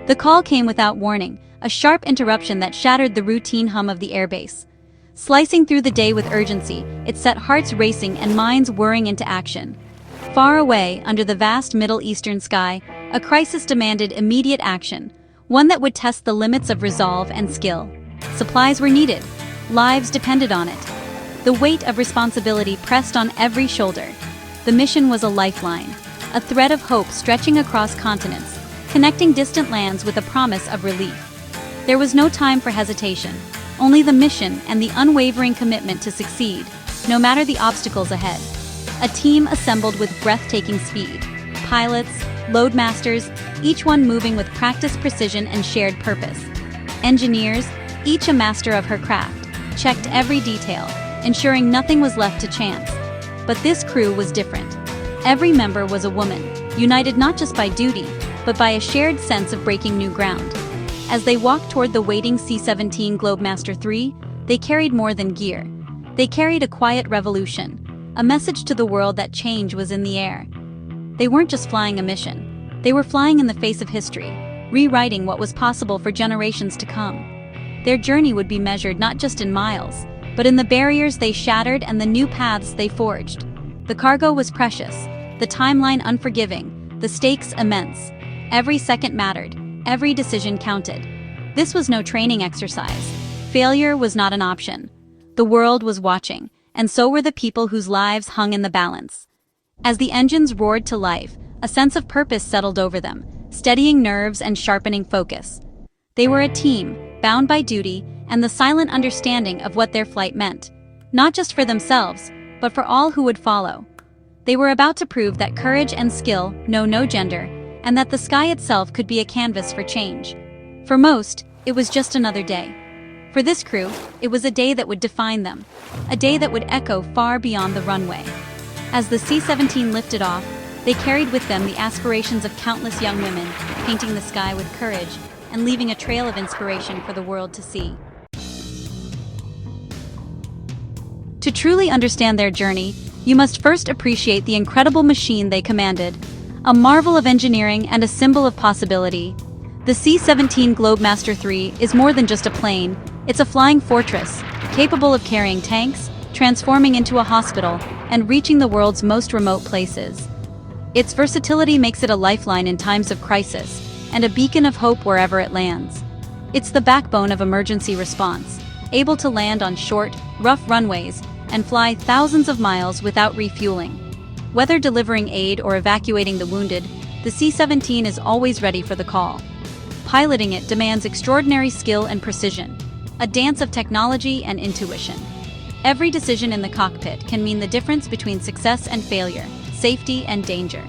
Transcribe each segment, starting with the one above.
The call came without warning, a sharp interruption that shattered the routine hum of the airbase. Slicing through the day with urgency, it set hearts racing and minds whirring into action. Far away, under the vast Middle Eastern sky, a crisis demanded immediate action, one that would test the limits of resolve and skill. Supplies were needed. Lives depended on it. The weight of responsibility pressed on every shoulder. The mission was a lifeline, a thread of hope stretching across continents, connecting distant lands with a promise of relief. There was no time for hesitation, only the mission and the unwavering commitment to succeed, no matter the obstacles ahead. A team assembled with breathtaking speed. Pilots, loadmasters, each one moving with practiced precision and shared purpose. Engineers, each a master of her craft, checked every detail, ensuring nothing was left to chance. But this crew was different. Every member was a woman, united not just by duty, but by a shared sense of breaking new ground. As they walked toward the waiting C-17 Globemaster III, they carried more than gear. They carried a quiet revolution, a message to the world that change was in the air. They weren't just flying a mission. They were flying in the face of history, rewriting what was possible for generations to come. Their journey would be measured not just in miles, but in the barriers they shattered and the new paths they forged. The cargo was precious, the timeline unforgiving, the stakes immense. Every second mattered, every decision counted. This was no training exercise. Failure was not an option. The world was watching, and so were the people whose lives hung in the balance. As the engines roared to life, a sense of purpose settled over them, steadying nerves and sharpening focus. They were a team, bound by duty and the silent understanding of what their flight meant, not just for themselves, but for all who would follow. They were about to prove that courage and skill know no gender, and that the sky itself could be a canvas for change. For most, it was just another day. For this crew, it was a day that would define them, a day that would echo far beyond the runway. As the C-17 lifted off, they carried with them the aspirations of countless young women, painting the sky with courage and leaving a trail of inspiration for the world to see. To truly understand their journey, you must first appreciate the incredible machine they commanded, a marvel of engineering and a symbol of possibility. The C-17 Globemaster III is more than just a plane, it's a flying fortress, capable of carrying tanks, transforming into a hospital, and reaching the world's most remote places. Its versatility makes it a lifeline in times of crisis, and a beacon of hope wherever it lands. It's the backbone of emergency response, able to land on short, rough runways and fly thousands of miles without refueling. Whether delivering aid or evacuating the wounded, the C-17 is always ready for the call. Piloting it demands extraordinary skill and precision, a dance of technology and intuition. Every decision in the cockpit can mean the difference between success and failure, safety and danger.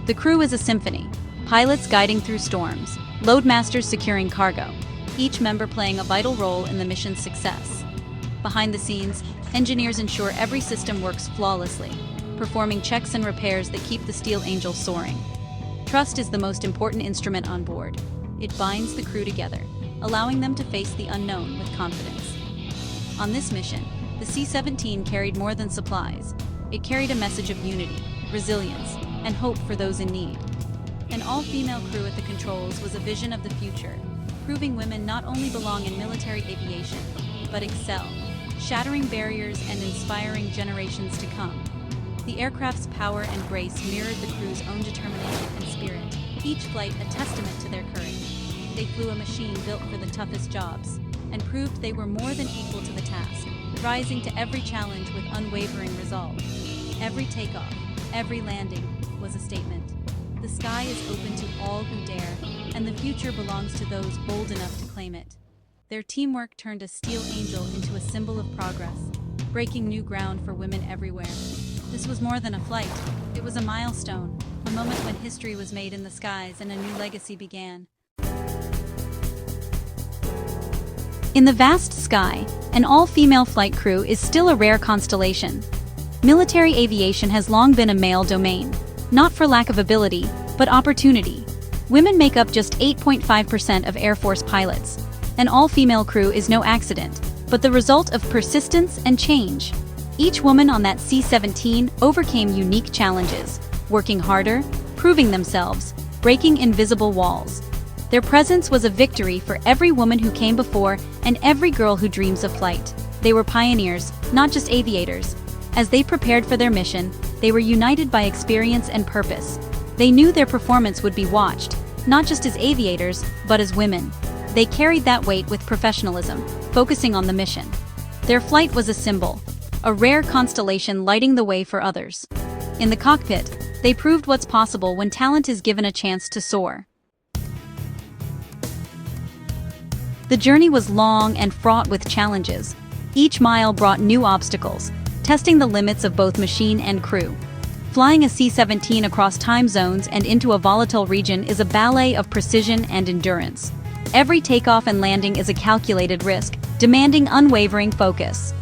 The crew is a symphony, pilots guiding through storms, loadmasters securing cargo, each member playing a vital role in the mission's success. Behind the scenes, engineers ensure every system works flawlessly, performing checks and repairs that keep the Steel Angel soaring. Trust is the most important instrument on board. It binds the crew together, allowing them to face the unknown with confidence. On this mission, the C-17 carried more than supplies. It carried a message of unity, resilience, and hope for those in need. An all-female crew at the controls was a vision of the future, proving women not only belong in military aviation, but excel, shattering barriers and inspiring generations to come. The aircraft's power and grace mirrored the crew's own determination and spirit, each flight a testament to their courage. They flew a machine built for the toughest jobs, and proved they were more than equal to the task, rising to every challenge with unwavering resolve. Every takeoff, every landing, was a statement. The sky is open to all who dare, and the future belongs to those bold enough to claim it. Their teamwork turned a Steel Angel into a symbol of progress, breaking new ground for women everywhere. This was more than a flight. It was a milestone, a moment when history was made in the skies and a new legacy began. In the vast sky, an all-female flight crew is still a rare constellation. Military aviation has long been a male domain, not for lack of ability, but opportunity. Women make up just 8.5% of Air Force pilots. An all-female crew is no accident, but the result of persistence and change. Each woman on that C-17 overcame unique challenges, working harder, proving themselves, breaking invisible walls. Their presence was a victory for every woman who came before and every girl who dreams of flight. They were pioneers, not just aviators. As they prepared for their mission, they were united by experience and purpose. They knew their performance would be watched, not just as aviators, but as women. They carried that weight with professionalism, focusing on the mission. Their flight was a symbol, a rare constellation lighting the way for others. In the cockpit, they proved what's possible when talent is given a chance to soar. The journey was long and fraught with challenges. Each mile brought new obstacles, testing the limits of both machine and crew. Flying a C-17 across time zones and into a volatile region is a ballet of precision and endurance. Every takeoff and landing is a calculated risk, demanding unwavering focus.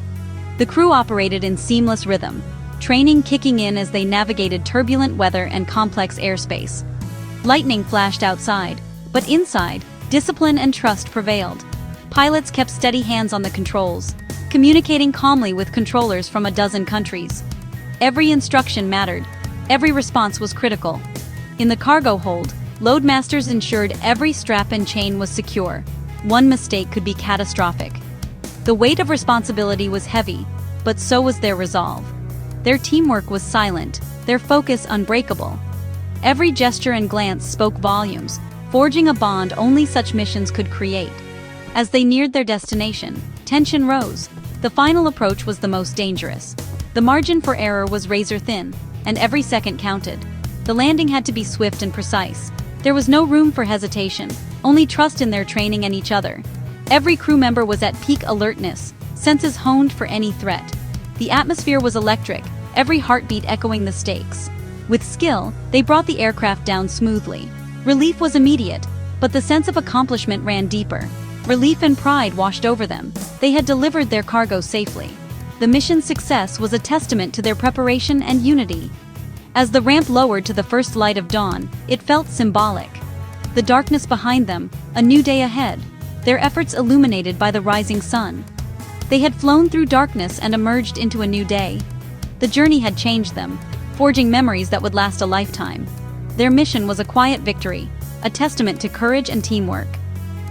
The crew operated in seamless rhythm, training kicking in as they navigated turbulent weather and complex airspace. Lightning flashed outside, but inside, discipline and trust prevailed. Pilots kept steady hands on the controls, communicating calmly with controllers from a dozen countries. Every instruction mattered. Every response was critical. In the cargo hold, loadmasters ensured every strap and chain was secure. One mistake could be catastrophic. The weight of responsibility was heavy, but so was their resolve. Their teamwork was silent, their focus unbreakable. Every gesture and glance spoke volumes, forging a bond only such missions could create. As they neared their destination, tension rose. The final approach was the most dangerous. The margin for error was razor-thin, and every second counted. The landing had to be swift and precise. There was no room for hesitation, only trust in their training and each other. Every crew member was at peak alertness, senses honed for any threat. The atmosphere was electric, every heartbeat echoing the stakes. With skill, they brought the aircraft down smoothly. Relief was immediate, but the sense of accomplishment ran deeper. Relief and pride washed over them. They had delivered their cargo safely. The mission's success was a testament to their preparation and unity. As the ramp lowered to the first light of dawn, it felt symbolic. The darkness behind them, a new day ahead, their efforts illuminated by the rising sun. They had flown through darkness and emerged into a new day. The journey had changed them, forging memories that would last a lifetime. Their mission was a quiet victory, a testament to courage and teamwork.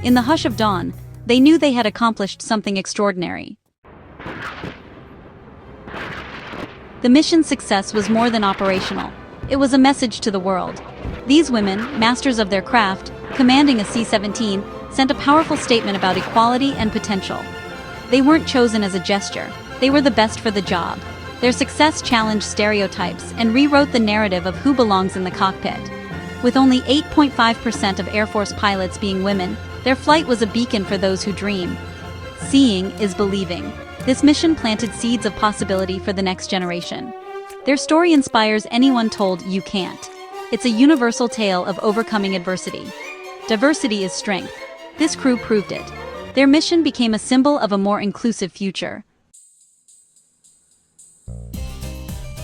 In the hush of dawn, they knew they had accomplished something extraordinary. The mission's success was more than operational. It was a message to the world. These women, masters of their craft, commanding a C-17, sent a powerful statement about equality and potential. They weren't chosen as a gesture. They were the best for the job. Their success challenged stereotypes and rewrote the narrative of who belongs in the cockpit. With only 8.5% of Air Force pilots being women, their flight was a beacon for those who dream. Seeing is believing. This mission planted seeds of possibility for the next generation. Their story inspires anyone told you can't. It's a universal tale of overcoming adversity. Diversity is strength. This crew proved it. Their mission became a symbol of a more inclusive future.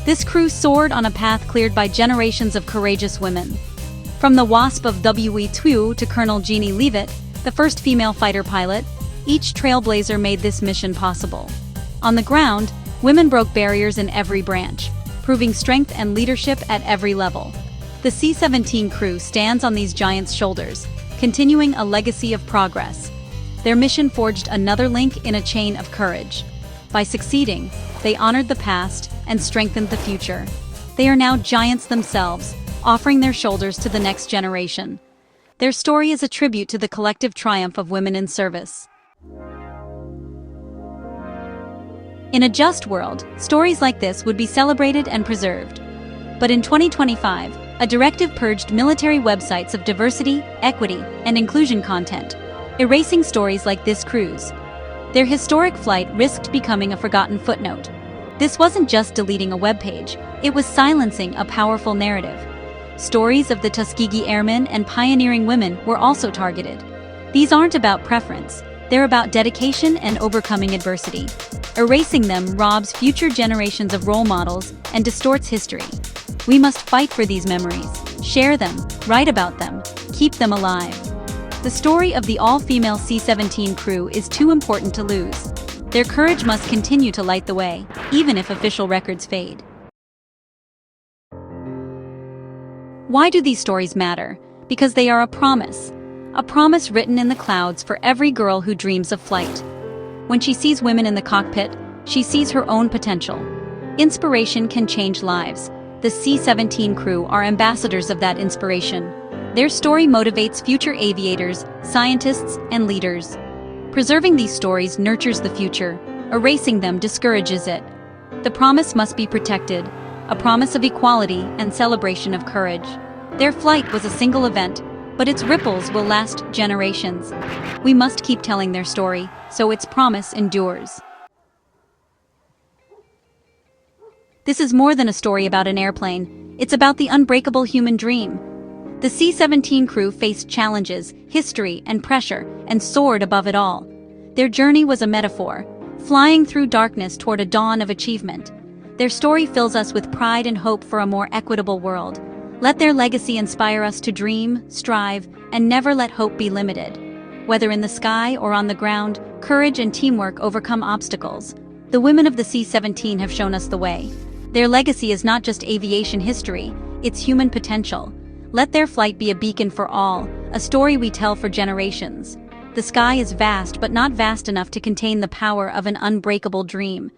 This crew soared on a path cleared by generations of courageous women. From the Wasp of WE2 to Colonel Jeannie Leavitt, the first female fighter pilot, each trailblazer made this mission possible. On the ground, women broke barriers in every branch, proving strength and leadership at every level. The C-17 crew stands on these giants' shoulders, continuing a legacy of progress. Their mission forged another link in a chain of courage. By succeeding, they honored the past and strengthened the future. They are now giants themselves, offering their shoulders to the next generation. Their story is a tribute to the collective triumph of women in service. In a just world, stories like this would be celebrated and preserved. But in 2025, a directive purged military websites of diversity, equity, and inclusion content, erasing stories like this crew's. Their historic flight risked becoming a forgotten footnote. This wasn't just deleting a webpage, it was silencing a powerful narrative. Stories of the Tuskegee Airmen and pioneering women were also targeted. These aren't about preference, they're about dedication and overcoming adversity. Erasing them robs future generations of role models and distorts history. We must fight for these memories, share them, write about them, keep them alive. The story of the all-female C-17 crew is too important to lose. Their courage must continue to light the way, even if official records fade. Why do these stories matter? Because they are a a promise written in the clouds for every girl who dreams of flight. When she sees women in the cockpit, she sees her own potential. Inspiration can change lives. The C-17 crew are ambassadors of that inspiration. Their story motivates future aviators, scientists, and leaders. Preserving these stories nurtures the future. Erasing them discourages it. The promise must be protected, a promise of equality and celebration of courage. Their flight was a single event, but its ripples will last generations. We must keep telling their story, so its promise endures. This is more than a story about an airplane. It's about the unbreakable human dream. The C-17 crew faced challenges, history, and pressure, and soared above it all. Their journey was a metaphor, flying through darkness toward a dawn of achievement. Their story fills us with pride and hope for a more equitable world. Let their legacy inspire us to dream, strive, and never let hope be limited. Whether in the sky or on the ground, courage and teamwork overcome obstacles. The women of the C-17 have shown us the way. Their legacy is not just aviation history, it's human potential. Let their flight be a beacon for all, a story we tell for generations. The sky is vast but not vast enough to contain the power of an unbreakable dream.